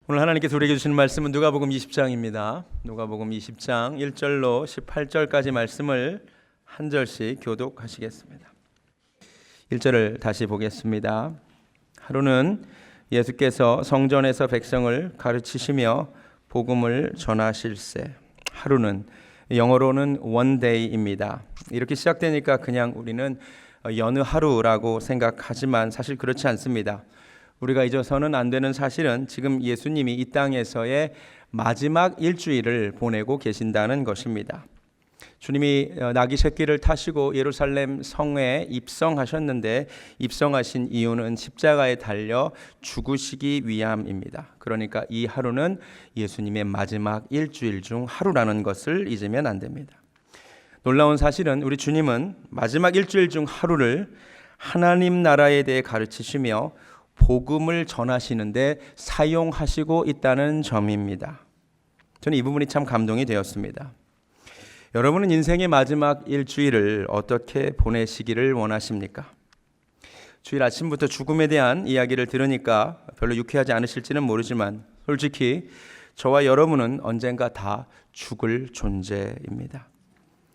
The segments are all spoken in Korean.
오늘 하나님께서 우리에게 주시는 말씀은 누가복음 20장입니다. 누가복음 20장 1절로 18절까지 말씀을 한 절씩 교독하시겠습니다. 1절을 다시 보겠습니다. 하루는 예수께서 성전에서 백성을 가르치시며 복음을 전하실세. 하루는 영어로는 one day입니다. 이렇게 시작되니까 그냥 우리는 여느 하루라고 생각하지만 사실 그렇지 않습니다. 우리가 잊어서는 안 되는 사실은 지금 예수님이 이 땅에서의 마지막 일주일을 보내고 계신다는 것입니다. 주님이 나귀 새끼를 타시고 예루살렘 성에 입성하셨는데 입성하신 이유는 십자가에 달려 죽으시기 위함입니다. 그러니까 이 하루는 예수님의 마지막 일주일 중 하루라는 것을 잊으면 안 됩니다. 놀라운 사실은 우리 주님은 마지막 일주일 중 하루를 하나님 나라에 대해 가르치시며 복음을 전하시는데 사용하시고 있다는 점입니다. 저는 이 부분이 참 감동이 되었습니다. 여러분은 인생의 마지막 일주일을 어떻게 보내시기를 원하십니까? 주일 아침부터 죽음에 대한 이야기를 들으니까 별로 유쾌하지 않으실지는 모르지만 솔직히 저와 여러분은 언젠가 다 죽을 존재입니다.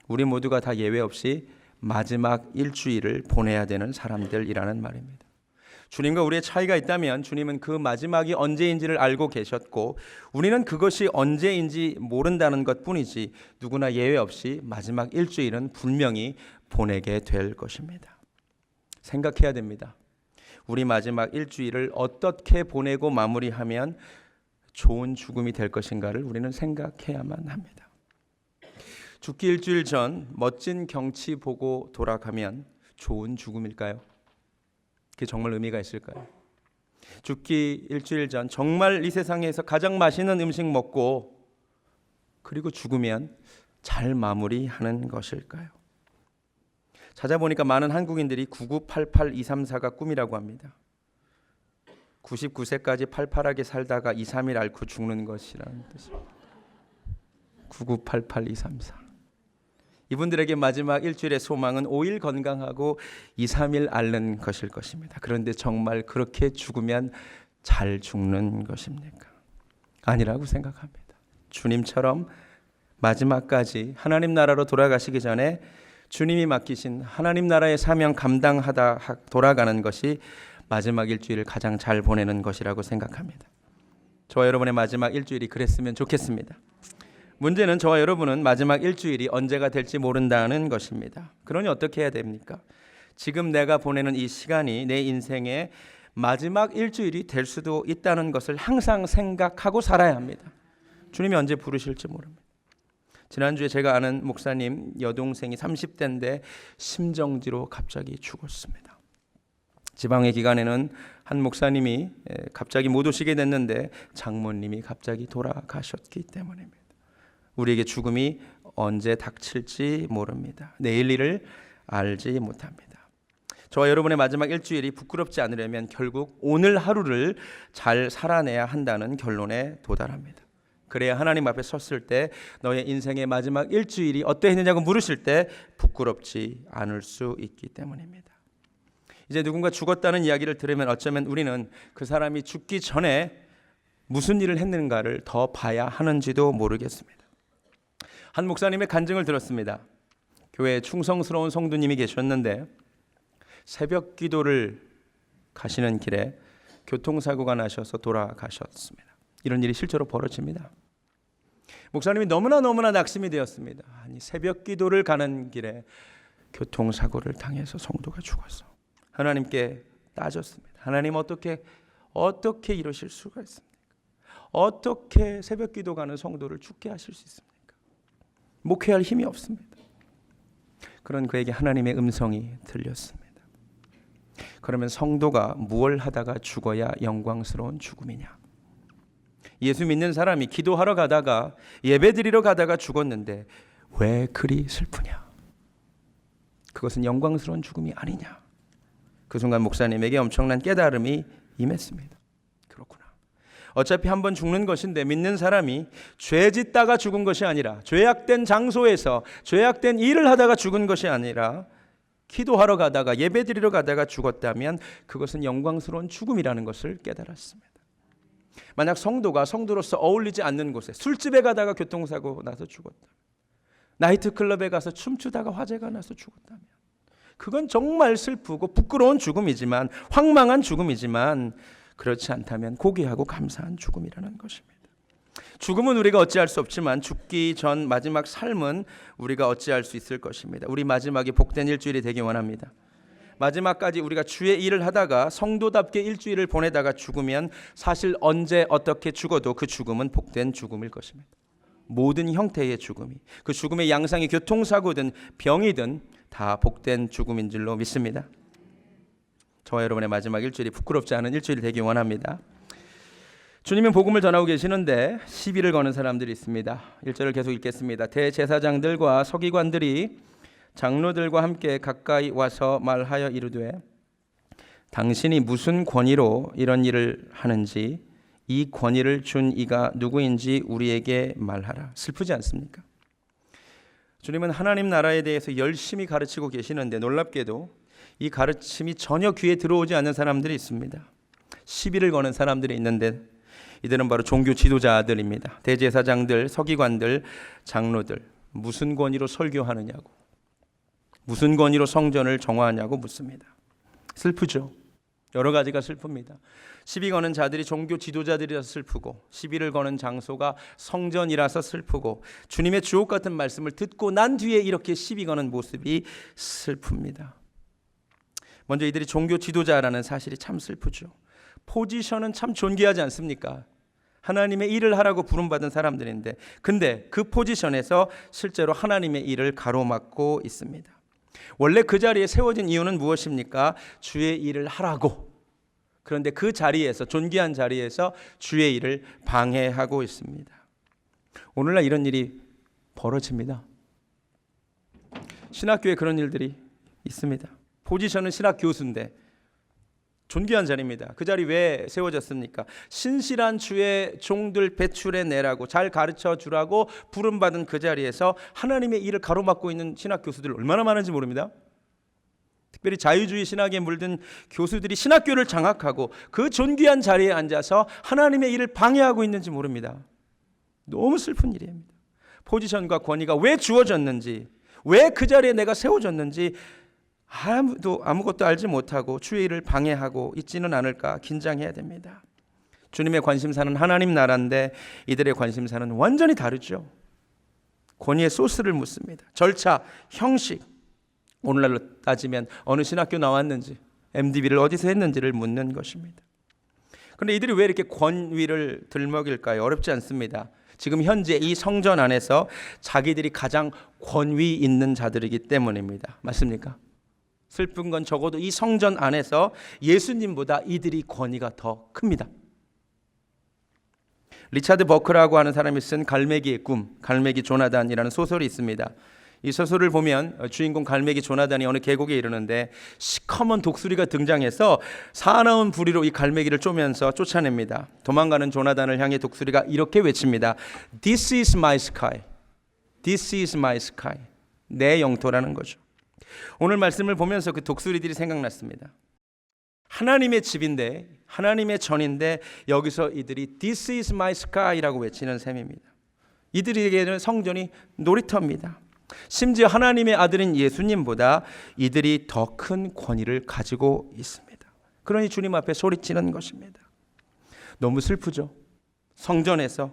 우리 모두가 다 예외 없이 마지막 일주일을 보내야 되는 사람들이라는 말입니다. 주님과 우리의 차이가 있다면 주님은 그 마지막이 언제인지를 알고 계셨고 우리는 그것이 언제인지 모른다는 것뿐이지 누구나 예외 없이 마지막 일주일은 분명히 보내게 될 것입니다. 생각해야 됩니다. 우리 마지막 일주일을 어떻게 보내고 마무리하면 좋은 죽음이 될 것인가를 우리는 생각해야만 합니다. 죽기 일주일 전 멋진 경치 보고 돌아가면 좋은 죽음일까요? 그게 정말 의미가 있을까요? 죽기 일주일 전 정말 이 세상에서 가장 맛있는 음식 먹고 그리고 죽으면 잘 마무리하는 것일까요? 찾아보니까 많은 한국인들이 9988234가 꿈이라고 합니다. 99세까지 팔팔하게 살다가 2, 3일 앓고 죽는 것이라는 뜻입니다. 9988234 이분들에게 마지막 일주일의 소망은 5일 건강하고 2, 3일 앓는 것일 것입니다. 그런데 정말 그렇게 죽으면 잘 죽는 것입니까? 아니라고 생각합니다. 주님처럼 마지막까지 하나님 나라로 돌아가시기 전에 주님이 맡기신 하나님 나라의 사명 감당하다 돌아가는 것이 마지막 일주일을 가장 잘 보내는 것이라고 생각합니다. 저와 여러분의 마지막 일주일이 그랬으면 좋겠습니다. 문제는 저와 여러분은 마지막 일주일이 언제가 될지 모른다는 것입니다. 그러니 어떻게 해야 됩니까? 지금 내가 보내는 이 시간이 내 인생의 마지막 일주일이 될 수도 있다는 것을 항상 생각하고 살아야 합니다. 주님이 언제 부르실지 모릅니다. 지난주에 제가 아는 목사님 여동생이 30대인데 심정지로 갑자기 죽었습니다. 지방의 기간에는 한 목사님이 갑자기 못 오시게 됐는데 장모님이 갑자기 돌아가셨기 때문입니다. 우리에게 죽음이 언제 닥칠지 모릅니다. 내일 일을 알지 못합니다. 저와 여러분의 마지막 일주일이 부끄럽지 않으려면 결국 오늘 하루를 잘 살아내야 한다는 결론에 도달합니다. 그래야 하나님 앞에 섰을 때 너의 인생의 마지막 일주일이 어떠했느냐고 물으실 때 부끄럽지 않을 수 있기 때문입니다. 이제 누군가 죽었다는 이야기를 들으면 어쩌면 우리는 그 사람이 죽기 전에 무슨 일을 했는가를 더 봐야 하는지도 모르겠습니다. 한 목사님의 간증을 들었습니다. 교회에 충성스러운 성도님이 계셨는데 새벽 기도를 가시는 길에 교통사고가 나셔서 돌아가셨습니다. 이런 일이 실제로 벌어집니다. 목사님이 너무나 낙심이 되었습니다. 아니 새벽 기도를 가는 길에 교통사고를 당해서 성도가 죽었어. 하나님께 따졌습니다. 하나님 어떻게 이러실 수가 있습니까? 어떻게 새벽 기도 가는 성도를 죽게 하실 수 있습니까? 목회할 힘이 없습니다. 그런 그에게 하나님의 음성이 들렸습니다. 그러면 성도가 무엇을 하다가 죽어야 영광스러운 죽음이냐? 예수 믿는 사람이 기도하러 가다가 예배드리러 가다가 죽었는데 왜 그리 슬프냐? 그것은 영광스러운 죽음이 아니냐? 그 순간 목사님에게 엄청난 깨달음이 임했습니다. 그렇구나. 어차피 한번 죽는 것인데 믿는 사람이 죄 짓다가 죽은 것이 아니라 죄악된 장소에서 죄악된 일을 하다가 죽은 것이 아니라 기도하러 가다가 예배드리러 가다가 죽었다면 그것은 영광스러운 죽음이라는 것을 깨달았습니다. 만약 성도가 성도로서 어울리지 않는 곳에 술집에 가다가 교통사고 나서 죽었다, 나이트클럽에 가서 춤추다가 화재가 나서 죽었다면 그건 정말 슬프고 부끄러운 죽음이지만, 황망한 죽음이지만, 그렇지 않다면 고귀하고 감사한 죽음이라는 것입니다. 죽음은 우리가 어찌할 수 없지만 죽기 전 마지막 삶은 우리가 어찌할 수 있을 것입니다. 우리 마지막이 복된 일주일이 되기 원합니다. 마지막까지 우리가 주의 일을 하다가 성도답게 일주일을 보내다가 죽으면 사실 언제 어떻게 죽어도 그 죽음은 복된 죽음일 것입니다. 모든 형태의 죽음이, 그 죽음의 양상이 교통사고든 병이든 다 복된 죽음인 줄로 믿습니다. 저와 여러분의 마지막 일주일이 부끄럽지 않은 일주일이 되기 원합니다. 주님은 복음을 전하고 계시는데 시비를 거는 사람들이 있습니다. 1절을 계속 읽겠습니다. 대제사장들과 서기관들이 장로들과 함께 가까이 와서 말하여 이르되, 당신이 무슨 권위로 이런 일을 하는지, 이 권위를 준 이가 누구인지 우리에게 말하라. 슬프지 않습니까? 주님은 하나님 나라에 대해서 열심히 가르치고 계시는데 놀랍게도 이 가르침이 전혀 귀에 들어오지 않는 사람들이 있습니다. 시비를 거는 사람들이 있는데 이들은 바로 종교 지도자들입니다. 대제사장들, 서기관들, 장로들. 무슨 권위로 설교하느냐고, 무슨 권위로 성전을 정화하냐고 묻습니다. 슬프죠. 여러 가지가 슬픕니다. 시비 거는 자들이 종교 지도자들이라서 슬프고, 시비를 거는 장소가 성전이라서 슬프고, 주님의 주옥 같은 말씀을 듣고 난 뒤에 이렇게 시비 거는 모습이 슬픕니다. 먼저 이들이 종교 지도자라는 사실이 참 슬프죠. 포지션은 참 존귀하지 않습니까? 하나님의 일을 하라고 부름받은 사람들인데, 근데 그 포지션에서 실제로 하나님의 일을 가로막고 있습니다. 원래 그 자리에 세워진 이유는 무엇입니까? 주의 일을 하라고. 그런데 그 자리에서, 존귀한 자리에서 주의 일을 방해하고 있습니다. 오늘날 이런 일이 벌어집니다. 신학교에 그런 일들이 있습니다. 포지션은 신학 교수인데 존귀한 자리입니다. 그 자리 왜 세워졌습니까? 신실한 주의 종들 배출해 내라고, 잘 가르쳐 주라고 부름받은 그 자리에서 하나님의 일을 가로막고 있는 신학 교수들 얼마나 많은지 모릅니다. 특별히 자유주의 신학에 물든 교수들이 신학교를 장악하고 그 존귀한 자리에 앉아서 하나님의 일을 방해하고 있는지 모릅니다. 너무 슬픈 일입니다. 포지션과 권위가 왜 주어졌는지, 왜 그 자리에 내가 세워졌는지 아무것도 알지 못하고 주의 일을 방해하고 있지는 않을까 긴장해야 됩니다. 주님의 관심사는 하나님 나라인데 이들의 관심사는 완전히 다르죠. 권위의 소스를 묻습니다. 절차, 형식, 오늘날로 따지면 어느 신학교 나왔는지, MDB를 어디서 했는지를 묻는 것입니다. 그런데 이들이 왜 이렇게 권위를 들먹일까요? 어렵지 않습니다. 지금 현재 이 성전 안에서 자기들이 가장 권위 있는 자들이기 때문입니다. 맞습니까? 슬픈 건 적어도 이 성전 안에서 예수님보다 이들이 권위가 더 큽니다. 리차드 버크라고 하는 사람이 쓴 갈매기의 꿈, 갈매기 조나단이라는 소설이 있습니다. 이 소설을 보면 주인공 갈매기 조나단이 어느 계곡에 이르는데 시커먼 독수리가 등장해서 사나운 부리로 이 갈매기를 쪼면서 쫓아냅니다. 도망가는 조나단을 향해 독수리가 이렇게 외칩니다. This is my sky. This is my sky. 내 영토라는 거죠. 오늘 말씀을 보면서 그 독수리들이 생각났습니다. 하나님의 집인데, 하나님의 전인데 여기서 이들이 This is my sky라고 외치는 셈입니다. 이들에게는 성전이 놀이터입니다. 심지어 하나님의 아들인 예수님보다 이들이 더 큰 권위를 가지고 있습니다. 그러니 주님 앞에 소리치는 것입니다. 너무 슬프죠. 성전에서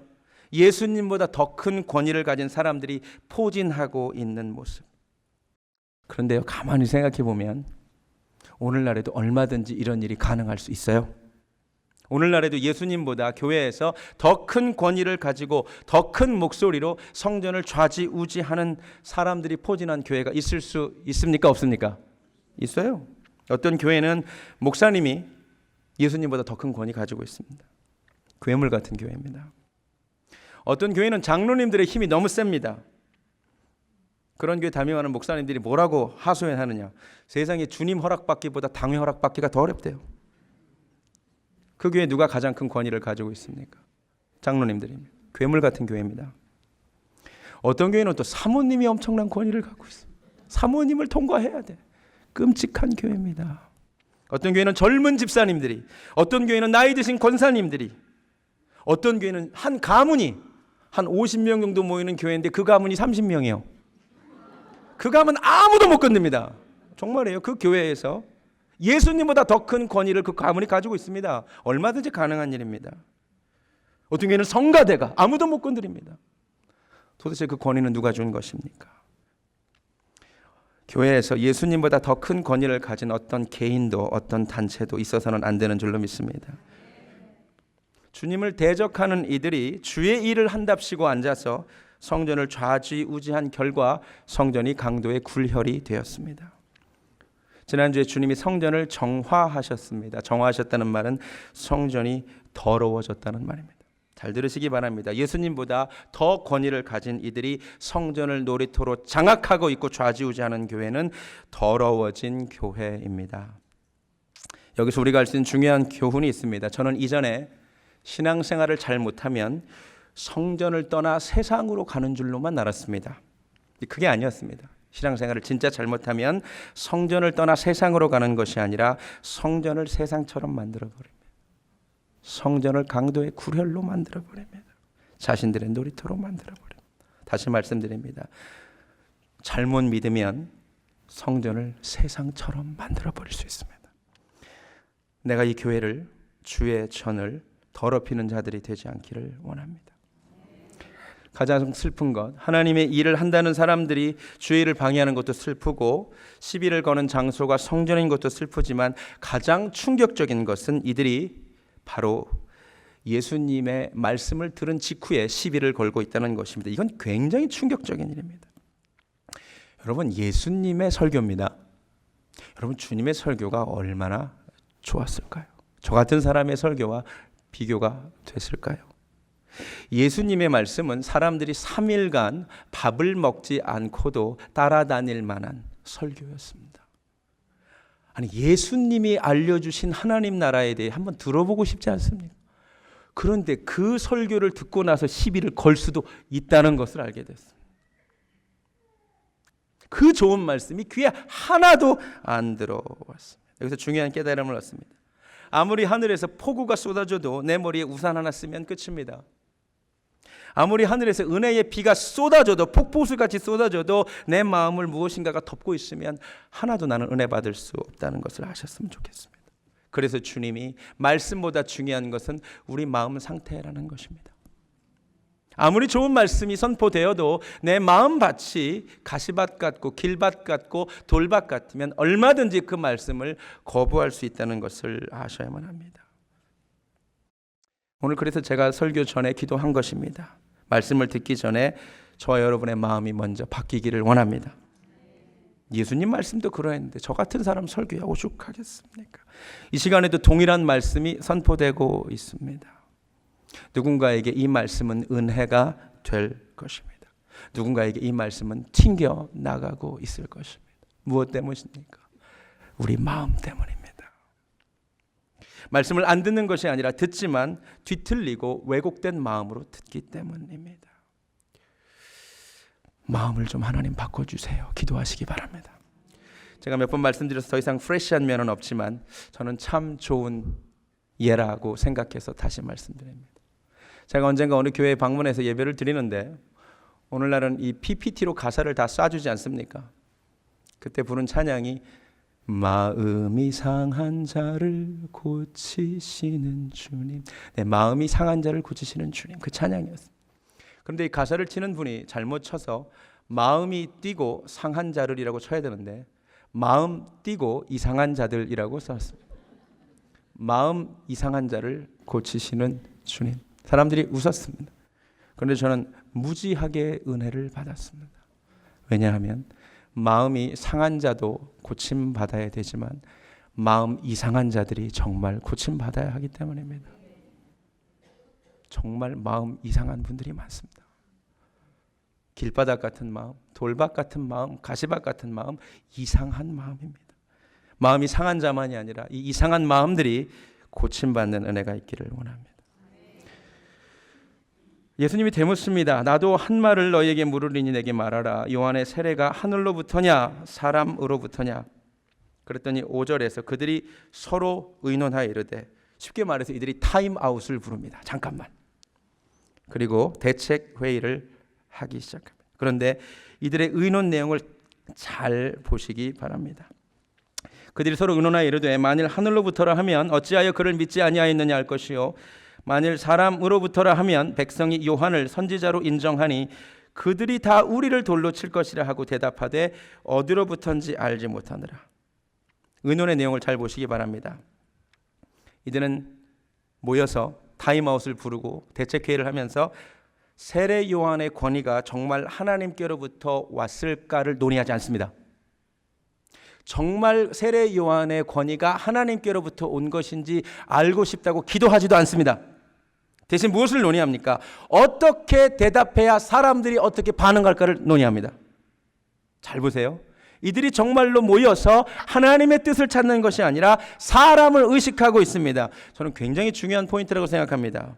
예수님보다 더 큰 권위를 가진 사람들이 포진하고 있는 모습. 그런데요, 가만히 생각해 보면 오늘날에도 얼마든지 이런 일이 가능할 수 있어요. 오늘날에도 예수님보다 교회에서 더 큰 권위를 가지고 더 큰 목소리로 성전을 좌지우지하는 사람들이 포진한 교회가 있을 수 있습니까? 없습니까? 있어요. 어떤 교회는 목사님이 예수님보다 더 큰 권위 가지고 있습니다. 괴물 같은 교회입니다. 어떤 교회는 장로님들의 힘이 너무 셉니다. 그런 교회 담임하는 목사님들이 뭐라고 하소연하느냐. 세상에 주님 허락받기보다 당회 허락받기가 더 어렵대요. 그 교회 누가 가장 큰 권위를 가지고 있습니까? 장로님들입니다. 괴물 같은 교회입니다. 어떤 교회는 또 사모님이 엄청난 권위를 갖고 있어요. 사모님을 통과해야 돼. 끔찍한 교회입니다. 어떤 교회는 젊은 집사님들이, 어떤 교회는 나이 드신 권사님들이 어떤 교회는 한 가문이 한 50명 정도 모이는 교회인데 그 가문이 30명이에요. 그 가문 아무도 못 건듭니다. 정말이에요. 그 교회에서 예수님보다 더 큰 권위를 그 가문이 가지고 있습니다. 얼마든지 가능한 일입니다. 어떤 교회는 성가대가 아무도 못 건드립니다. 도대체 그 권위는 누가 준 것입니까? 교회에서 예수님보다 더 큰 권위를 가진 어떤 개인도 어떤 단체도 있어서는 안 되는 줄로 믿습니다. 주님을 대적하는 이들이 주의 일을 한답시고 앉아서 성전을 좌지우지한 결과 성전이 강도의 굴혈이 되었습니다. 지난주에 주님이 성전을 정화하셨습니다. 정화하셨다는 말은 성전이 더러워졌다는 말입니다. 잘 들으시기 바랍니다. 예수님보다 더 권위를 가진 이들이 성전을 놀이터로 장악하고 있고 좌지우지하는 교회는 더러워진 교회입니다. 여기서 우리가 알 수 있는 중요한 교훈이 있습니다. 저는 이전에 신앙생활을 잘 못하면 성전을 떠나 세상으로 가는 줄로만 알았습니다. 그게 아니었습니다. 신앙생활을 진짜 잘못하면 성전을 떠나 세상으로 가는 것이 아니라 성전을 세상처럼 만들어버립니다. 성전을 강도의 굴혈로 만들어버립니다. 자신들의 놀이터로 만들어버립니다. 다시 말씀드립니다. 잘못 믿으면 성전을 세상처럼 만들어버릴 수 있습니다. 내가 이 교회를 주의 전을 더럽히는 자들이 되지 않기를 원합니다. 가장 슬픈 것, 하나님의 일을 한다는 사람들이 주의 일을 방해하는 것도 슬프고 시비를 거는 장소가 성전인 것도 슬프지만 가장 충격적인 것은 이들이 바로 예수님의 말씀을 들은 직후에 시비를 걸고 있다는 것입니다. 이건 굉장히 충격적인 일입니다. 여러분, 예수님의 설교입니다. 여러분, 주님의 설교가 얼마나 좋았을까요? 저 같은 사람의 설교와 비교가 됐을까요? 예수님의 말씀은 사람들이 3일간 밥을 먹지 않고도 따라다닐 만한 설교였습니다. 아니, 예수님이 알려주신 하나님 나라에 대해 한번 들어보고 싶지 않습니까? 그런데 그 설교를 듣고 나서 시비를 걸 수도 있다는 것을 알게 됐습니다. 그 좋은 말씀이 귀에 하나도 안 들어왔습니다. 여기서 중요한 깨달음을 얻습니다. 아무리 하늘에서 폭우가 쏟아져도 내 머리에 우산 하나 쓰면 끝입니다. 아무리 하늘에서 은혜의 비가 쏟아져도 폭포수같이 쏟아져도 내 마음을 무엇인가가 덮고 있으면 하나도 나는 은혜 받을 수 없다는 것을 아셨으면 좋겠습니다. 그래서 주님이 말씀보다 중요한 것은 우리 마음 상태라는 것입니다. 아무리 좋은 말씀이 선포되어도 내 마음밭이 가시밭 같고 길밭 같고 돌밭 같으면 얼마든지 그 말씀을 거부할 수 있다는 것을 아셔야만 합니다. 오늘 그래서 제가 설교 전에 기도한 것입니다. 말씀을 듣기 전에 저와 여러분의 마음이 먼저 바뀌기를 원합니다. 예수님 말씀도 그러했는데 저 같은 사람 설교하고 쭉 하겠습니까? 이 시간에도 동일한 말씀이 선포되고 있습니다. 누군가에게 이 말씀은 은혜가 될 것입니다. 누군가에게 이 말씀은 튕겨 나가고 있을 것입니다. 무엇 때문입니까? 우리 마음 때문입니다. 말씀을 안 듣는 것이 아니라 듣지만 뒤틀리고 왜곡된 마음으로 듣기 때문입니다. 마음을 좀 하나님 바꿔주세요. 기도하시기 바랍니다. 제가 몇 번 말씀드려서 더 이상 프레시한 면은 없지만 저는 참 좋은 예라고 생각해서 다시 말씀드립니다. 제가 언젠가 어느 교회에 방문해서 예배를 드리는데 오늘날은 이 PPT로 가사를 다 쏴주지 않습니까? 그때 부른 찬양이 마음이 상한 자를 고치시는 주님. 네, 마음이 상한 자를 고치시는 주님. 그 찬양이었습니다. 그런데 이 가사를 치는 분이 잘못 쳐서 마음이 뛰고 상한 자들이라고 쳐야 되는데 마음 뛰고 이상한 자들이라고 썼습니다. 마음 이상한 자를 고치시는 주님. 사람들이 웃었습니다. 그런데 저는 무지하게 은혜를 받았습니다. 왜냐하면 마음이 상한 자도 고침받아야 되지만 마음 이상한 자들이 정말 고침받아야 하기 때문입니다. 정말 마음 이상한 분들이 많습니다. 길바닥 같은 마음, 돌밭 같은 마음, 가시밭 같은 마음, 이상한 마음입니다. 마음이 상한 자만이 아니라 이 이상한 마음들이 고침받는 은혜가 있기를 원합니다. 예수님이 되묻습니다. 나도 한 말을 너희에게 물으리니 내게 말하라. 요한의 세례가 하늘로부터냐 사람으로부터냐. 그랬더니 5절에서 그들이 서로 의논하여 이르되, 쉽게 말해서 이들이 타임아웃을 부릅니다. 잠깐만, 그리고 대책 회의를 하기 시작합니다. 그런데 이들의 의논 내용을 잘 보시기 바랍니다. 그들이 서로 의논하여 이르되 만일 하늘로부터라 하면 어찌하여 그를 믿지 아니하였느냐 할 것이요 만일 사람으로부터라 하면 백성이 요한을 선지자로 인정하니 그들이 다 우리를 돌로 칠 것이라 하고 대답하되 어디로부터인지 알지 못하느라. 의논의 내용을 잘 보시기 바랍니다. 이들은 모여서 타임아웃을 부르고 대책회의를 하면서 세례 요한의 권위가 정말 하나님께로부터 왔을까를 논의하지 않습니다. 정말 세례 요한의 권위가 하나님께로부터 온 것인지 알고 싶다고 기도하지도 않습니다. 대신 무엇을 논의합니까? 어떻게 대답해야 사람들이 어떻게 반응할까를 논의합니다. 잘 보세요. 이들이 정말로 모여서 하나님의 뜻을 찾는 것이 아니라 사람을 의식하고 있습니다. 저는 굉장히 중요한 포인트라고 생각합니다.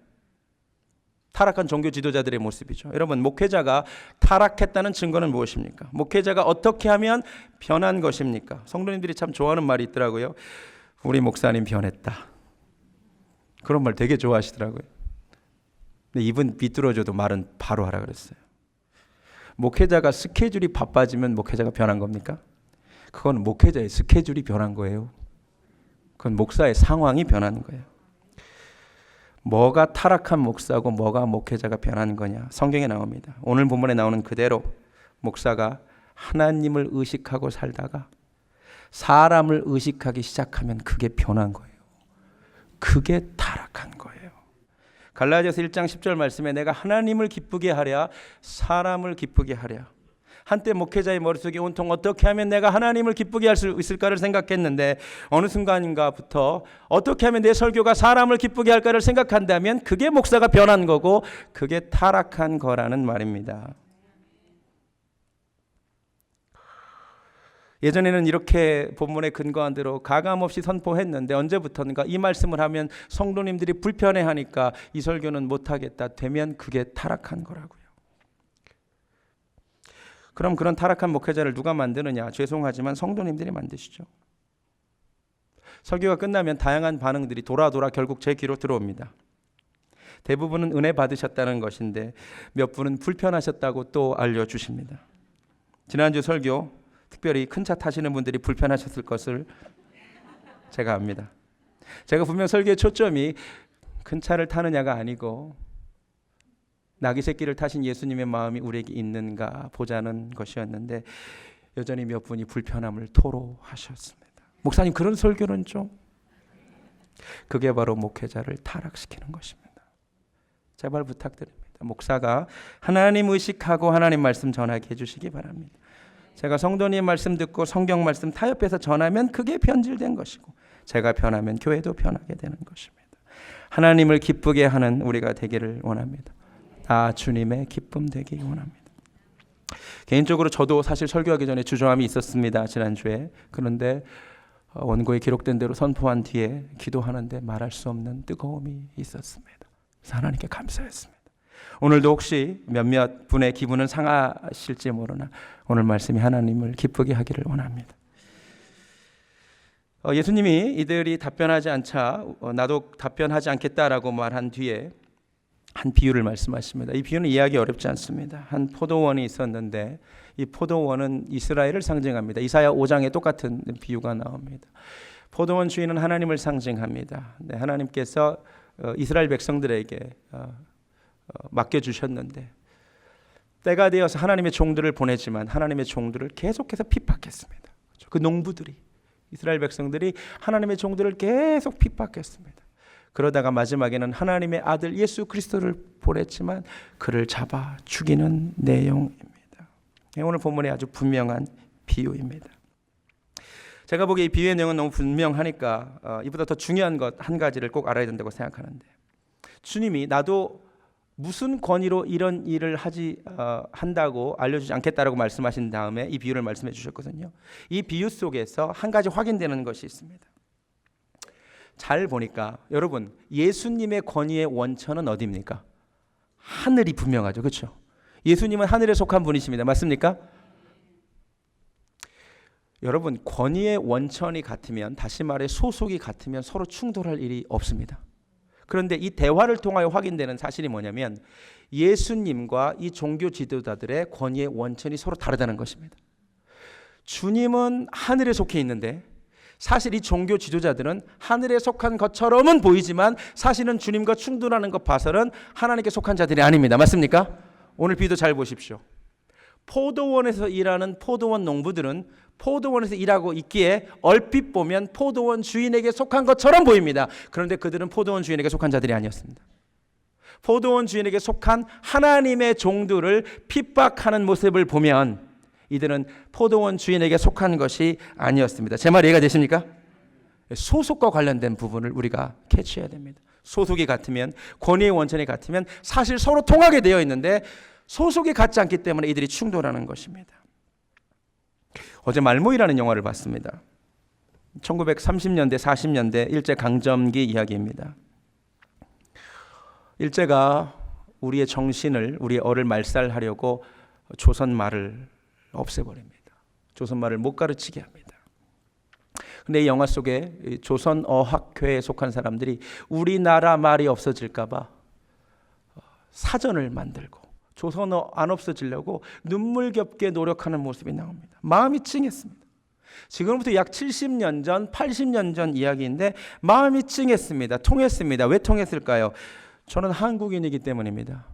타락한 종교 지도자들의 모습이죠. 여러분, 목회자가 타락했다는 증거는 무엇입니까? 목회자가 어떻게 하면 변한 것입니까? 성도님들이 참 좋아하는 말이 있더라고요. 우리 목사님 변했다. 그런 말 되게 좋아하시더라고요. 근데 입은 비뚤어져도 말은 바로 하라 그랬어요. 목회자가 스케줄이 바빠지면 목회자가 변한 겁니까? 그건 목회자의 스케줄이 변한 거예요. 그건 목사의 상황이 변한 거예요. 뭐가 타락한 목사고 뭐가 목회자가 변한 거냐? 성경에 나옵니다. 오늘 본문에 나오는 그대로 목사가 하나님을 의식하고 살다가 사람을 의식하기 시작하면 그게 변한 거예요. 그게 타락한 거예요. 갈라디아서 1장 10절 말씀에 내가 하나님을 기쁘게 하랴 사람을 기쁘게 하랴. 한때 목회자의 머릿속에 온통 어떻게 하면 내가 하나님을 기쁘게 할 수 있을까를 생각했는데 어느 순간인가부터 어떻게 하면 내 설교가 사람을 기쁘게 할까를 생각한다면 그게 목사가 변한 거고 그게 타락한 거라는 말입니다. 예전에는 이렇게 본문에 근거한 대로 가감없이 선포했는데 언제부턴가 이 말씀을 하면 성도님들이 불편해하니까 이 설교는 못하겠다 되면 그게 타락한 거라고요. 그럼 그런 타락한 목회자를 누가 만드느냐? 죄송하지만 성도님들이 만드시죠. 설교가 끝나면 다양한 반응들이 돌아 결국 제 귀로 들어옵니다. 대부분은 은혜 받으셨다는 것인데 몇 분은 불편하셨다고 또 알려주십니다. 지난주 설교 특별히 큰 차 타시는 분들이 불편하셨을 것을 제가 압니다. 제가 분명 설교의 초점이 큰 차를 타느냐가 아니고 나귀 새끼를 타신 예수님의 마음이 우리에게 있는가 보자는 것이었는데 여전히 몇 분이 불편함을 토로하셨습니다. 목사님 그런 설교는 좀 그게 바로 목회자를 타락시키는 것입니다. 제발 부탁드립니다. 목사가 하나님 의식하고 하나님 말씀 전하게 해주시기 바랍니다. 제가 성도님 말씀 듣고 성경 말씀 타협해서 전하면 그게 변질된 것이고 제가 변하면 교회도 변하게 되는 것입니다. 하나님을 기쁘게 하는 우리가 되기를 원합니다. 다 주님의 기쁨 되기 원합니다. 개인적으로 저도 사실 설교하기 전에 주저함이 있었습니다. 지난주에. 그런데 원고에 기록된 대로 선포한 뒤에 기도하는데 말할 수 없는 뜨거움이 있었습니다. 그래서 하나님께 감사했습니다. 오늘도 혹시 몇몇 분의 기분은 상하실지 모르나 오늘 말씀이 하나님을 기쁘게 하기를 원합니다. 예수님이 이들이 답변하지 않자 나도 답변하지 않겠다라고 말한 뒤에 한 비유를 말씀하십니다. 이 비유는 이해하기 어렵지 않습니다. 한 포도원이 있었는데 이 포도원은 이스라엘을 상징합니다. 이사야 5장에 똑같은 비유가 나옵니다. 포도원 주인은 하나님을 상징합니다. 네, 하나님께서 이스라엘 백성들에게 맡겨주셨는데 때가 되어서 하나님의 종들을 보내지만 하나님의 종들을 계속해서 핍박했습니다. 그 농부들이 이스라엘 백성들이 하나님의 종들을 계속 핍박했습니다. 그러다가 마지막에는 하나님의 아들 예수 그리스도를 보냈지만 그를 잡아 죽이는 내용입니다. 오늘 본문의 아주 분명한 비유입니다. 제가 보기에 이 비유의 내용은 너무 분명하니까 이보다 더 중요한 것 한 가지를 꼭 알아야 된다고 생각하는데 주님이 나도 무슨 권위로 이런 일을 한다고 알려주지 않겠다라고 말씀하신 다음에 이 비유를 말씀해 주셨거든요. 이 비유 속에서 한 가지 확인되는 것이 있습니다. 잘 보니까 여러분 예수님의 권위의 원천은 어디입니까? 하늘이 분명하죠. 그렇죠? 예수님은 하늘에 속한 분이십니다. 맞습니까? 여러분 권위의 원천이 같으면 다시 말해 소속이 같으면 서로 충돌할 일이 없습니다. 그런데 이 대화를 통하여 확인되는 사실이 뭐냐면 예수님과 이 종교 지도자들의 권위의 원천이 서로 다르다는 것입니다. 주님은 하늘에 속해 있는데 사실 이 종교 지도자들은 하늘에 속한 것처럼은 보이지만 사실은 주님과 충돌하는 것 봐서는 하나님께 속한 자들이 아닙니다. 맞습니까? 오늘 비도 잘 보십시오. 포도원에서 일하는 포도원 농부들은 포도원에서 일하고 있기에 얼핏 보면 포도원 주인에게 속한 것처럼 보입니다. 그런데 그들은 포도원 주인에게 속한 자들이 아니었습니다. 포도원 주인에게 속한 하나님의 종들을 핍박하는 모습을 보면 이들은 포도원 주인에게 속한 것이 아니었습니다. 제 말 이해가 되십니까? 소속과 관련된 부분을 우리가 캐치해야 됩니다. 소속이 같으면, 권위의 원천이 같으면 사실 서로 통하게 되어 있는데 소속이 같지 않기 때문에 이들이 충돌하는 것입니다. 어제 말모이라는 영화를 봤습니다. 1930년대 40년대 일제 강점기 이야기입니다. 일제가 우리의 정신을, 우리의 어를 말살하려고 조선말을 없애버립니다. 조선말을 못 가르치게 합니다. 근데 이 영화 속에 조선어학회에 속한 사람들이 우리나라 말이 없어질까 봐 사전을 만들고 조선어 안 없어지려고 눈물겹게 노력하는 모습이 나옵니다. 마음이 찡했습니다. 지금부터 약 70년 전, 80년 전 이야기인데 마음이 찡했습니다. 통했습니다. 왜 통했을까요? 저는 한국인이기 때문입니다.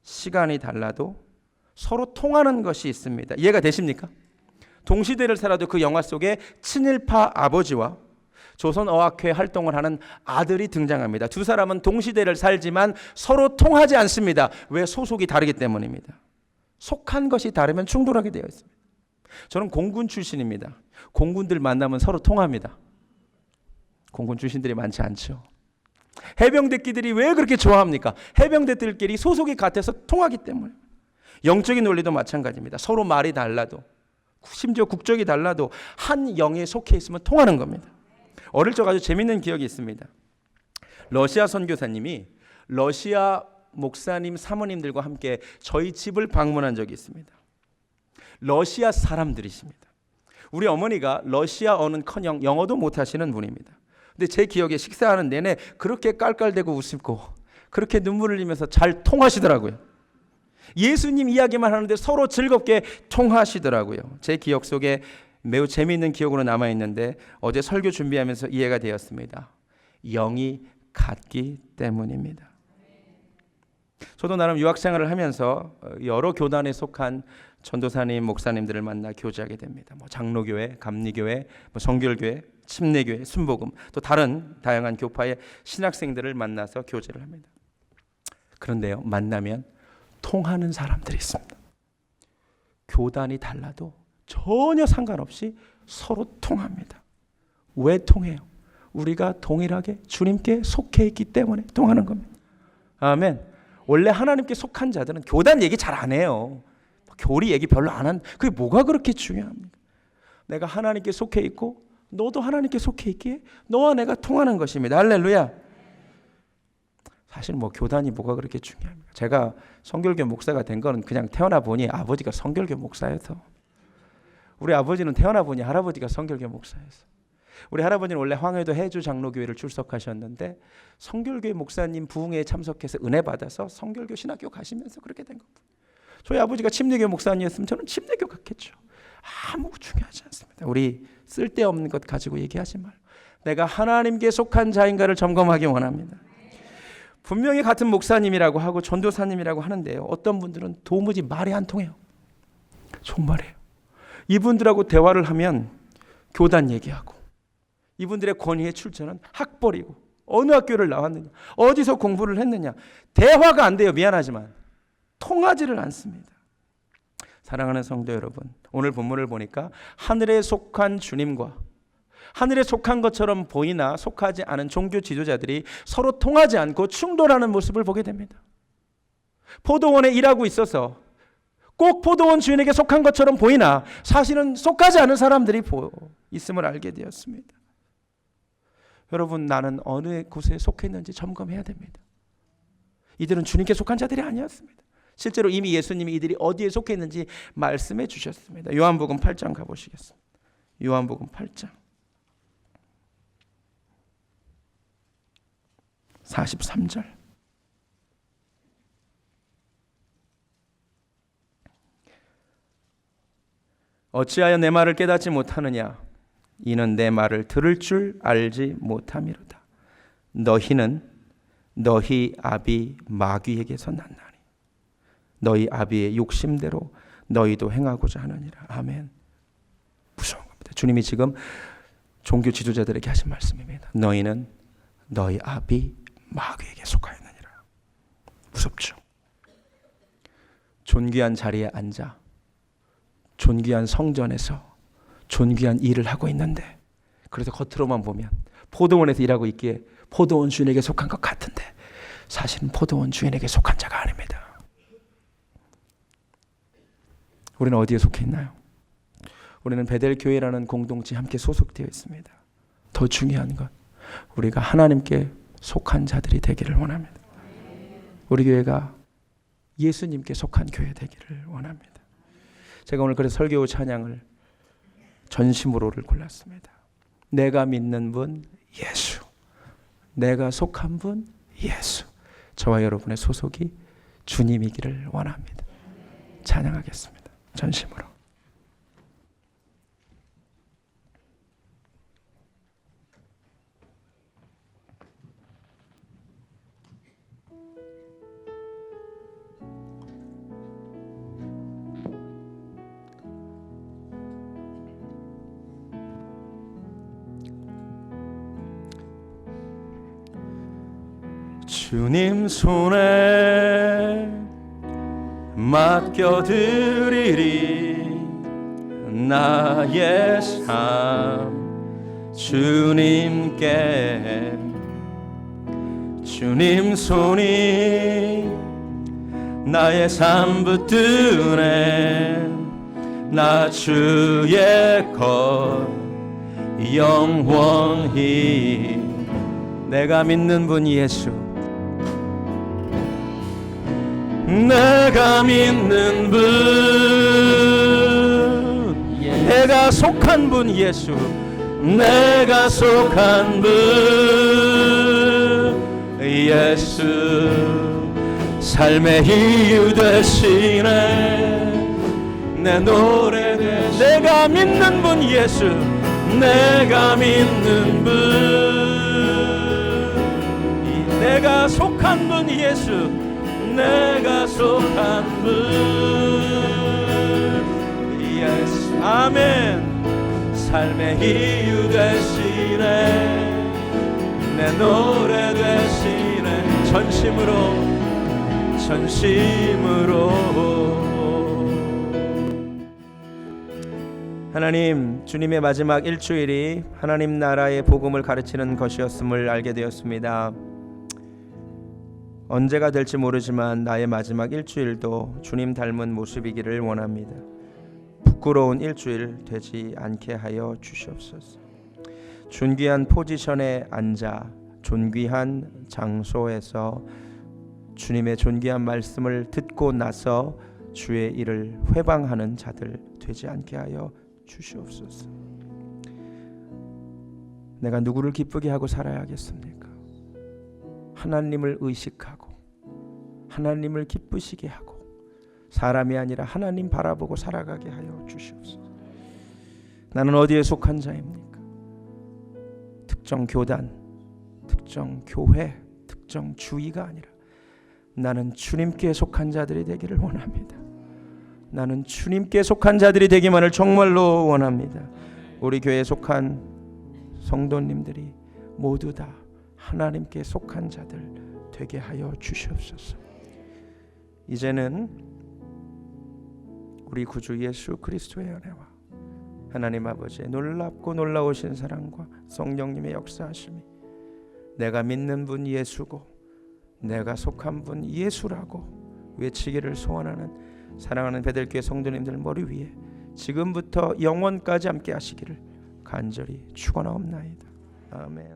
시간이 달라도 서로 통하는 것이 있습니다. 이해가 되십니까? 동시대를 살아도 그 영화 속에 친일파 아버지와 조선어학회 활동을 하는 아들이 등장합니다. 두 사람은 동시대를 살지만 서로 통하지 않습니다. 왜? 소속이 다르기 때문입니다. 속한 것이 다르면 충돌하게 되어 있습니다. 저는 공군 출신입니다. 공군들 만나면 서로 통합니다. 공군 출신들이 많지 않죠. 해병대끼들이 왜 그렇게 좋아합니까? 해병대들끼리 소속이 같아서 통하기 때문에. 영적인 논리도 마찬가지입니다. 서로 말이 달라도, 심지어 국적이 달라도 한 영에 속해 있으면 통하는 겁니다. 어릴 적 아주 재밌는 기억이 있습니다. 러시아 선교사님이 러시아 목사님 사모님들과 함께 저희 집을 방문한 적이 있습니다. 러시아 사람들이십니다. 우리 어머니가 러시아어는커녕 영어도 못하시는 분입니다. 근데 제 기억에 식사하는 내내 그렇게 깔깔대고 웃고 그렇게 눈물을 흘리면서 잘 통하시더라고요. 예수님 이야기만 하는데 서로 즐겁게 통하시더라고요. 제 기억 속에 매우 재미있는 기억으로 남아있는데 어제 설교 준비하면서 이해가 되었습니다. 영이 같기 때문입니다. 저도 나름 유학생활을 하면서 여러 교단에 속한 전도사님, 목사님들을 만나 교제하게 됩니다. 장로교회, 감리교회, 성결교회, 침례교회, 순복음, 또 다른 다양한 교파의 신학생들을 만나서 교제를 합니다. 그런데요, 만나면 통하는 사람들이 있습니다. 교단이 달라도 전혀 상관없이 서로 통합니다. 왜 통해요? 우리가 동일하게 주님께 속해 있기 때문에 통하는 겁니다. 아멘. 원래 하나님께 속한 자들은 교단 얘기 잘 안 해요. 교리 얘기 별로 안 한. 그게 뭐가 그렇게 중요합니까? 내가 하나님께 속해 있고 너도 하나님께 속해 있기에 너와 내가 통하는 것입니다. 할렐루야. 사실 교단이 뭐가 그렇게 중요합니까? 제가 성결교 목사가 된 거는 그냥 태어나 보니 아버지가 성결교 목사여서. 우리 아버지는 태어나 보니 할아버지가 성결교 목사였어. 우리 할아버지는 원래 황해도 해주 장로교회를 출석하셨는데 성결교 목사님 부흥회에 참석해서 은혜 받아서 성결교 신학교 가시면서 그렇게 된 겁니다. 저희 아버지가 침례교 목사님이었으면 저는 침례교 갔겠죠. 아무 중요하지 않습니다. 우리 쓸데없는 것 가지고 얘기하지 말고 내가 하나님께 속한 자인가를 점검하기 원합니다. 분명히 같은 목사님이라고 하고 전도사님이라고 하는데요, 어떤 분들은 도무지 말이 안 통해요. 정말이에요. 이분들하고 대화를 하면 교단 얘기하고 이분들의 권위의 출처는 학벌이고 어느 학교를 나왔느냐, 어디서 공부를 했느냐, 대화가 안 돼요. 미안하지만 통하지를 않습니다. 사랑하는 성도 여러분, 오늘 본문을 보니까 하늘에 속한 주님과 하늘에 속한 것처럼 보이나 속하지 않은 종교 지도자들이 서로 통하지 않고 충돌하는 모습을 보게 됩니다. 포도원에 일하고 있어서 꼭 포도원 주인에게 속한 것처럼 보이나 사실은 속하지 않은 사람들이 있음을 알게 되었습니다. 여러분, 나는 어느 곳에 속했는지 점검해야 됩니다. 이들은 주님께 속한 자들이 아니었습니다. 실제로 이미 예수님이 이들이 어디에 속했는지 말씀해 주셨습니다. 요한복음 8장 가보시겠습니다. 요한복음 8장 43절. 어찌하여 내 말을 깨닫지 못하느냐? 이는 내 말을 들을 줄 알지 못함이로다. 너희는 너희 아비 마귀에게서 났나니 너희 아비의 욕심대로 너희도 행하고자 하느니라. 아멘. 무서운 겁니다. 주님이 지금 종교 지도자들에게 하신 말씀입니다. 너희는 너희 아비 마귀에게 속하였느니라. 무섭죠? 존귀한 자리에 앉아 존귀한 성전에서 존귀한 일을 하고 있는데, 그래서 겉으로만 보면 포도원에서 일하고 있기에 포도원 주인에게 속한 것 같은데 사실은 포도원 주인에게 속한 자가 아닙니다. 우리는 어디에 속해 있나요? 우리는 베델교회라는 공동체에 함께 소속되어 있습니다. 더 중요한 건 우리가 하나님께 속한 자들이 되기를 원합니다. 우리 교회가 예수님께 속한 교회 되기를 원합니다. 제가 오늘 그래서 설교 찬양을 전심으로를 골랐습니다. 내가 믿는 분 예수, 내가 속한 분 예수. 저와 여러분의 소속이 주님이기를 원합니다. 찬양하겠습니다. 전심으로. 주님 손에 맡겨드리리 나의 삶 주님께. 주님 손이 나의 삶 붙드네. 나 주의 것 영원히. 내가 믿는 분 예수, 내가 믿는 분, 내가 속한 분 예수, 내가 속한 분 예수. 삶의 이유 되시네 내 노래 되시네. 내가 믿는 분 예수, 내가 믿는 분, 내가 속한 분 예수, 내가 속한 분 예수. 아멘. 삶의 이유 되시네 내 노래 되시네. 전심으로. 하나님, 주님의 마지막 일주일이 하나님 나라의 복음을 가르치는 것이었음을 알게 되었습니다. 언제가 될지 모르지만 나의 마지막 일주일도 주님 닮은 모습이기를 원합니다. 부끄러운 일주일 되지 않게 하여 주시옵소서. 존귀한 포지션에 앉아 존귀한 장소에서 주님의 존귀한 말씀을 듣고 나서 주의 일을 회방하는 자들 되지 않게 하여 주시옵소서. 내가 누구를 기쁘게 하고 살아야겠습니까? 하나님을 의식하고 하나님을 기쁘시게 하고 사람이 아니라 하나님 바라보고 살아가게 하여 주시옵소서. 나는 어디에 속한 자입니까? 특정 교단, 특정 교회, 특정 주의가 아니라 나는 주님께 속한 자들이 되기를 원합니다. 나는 주님께 속한 자들이 되기만을 정말로 원합니다. 우리 교회에 속한 성도님들이 모두 다 하나님께 속한 자들 되게 하여 주시옵소서. 이제는 우리 구주 예수 그리스도의 은혜와 하나님 아버지의 놀랍고 놀라우신 사랑과 성령님의 역사하심이 내가 믿는 분 예수고 내가 속한 분 예수라고 외치기를 소원하는 사랑하는 베델교회 성도님들 머리 위에 지금부터 영원까지 함께 하시기를 간절히 축원하옵나이다. 아멘.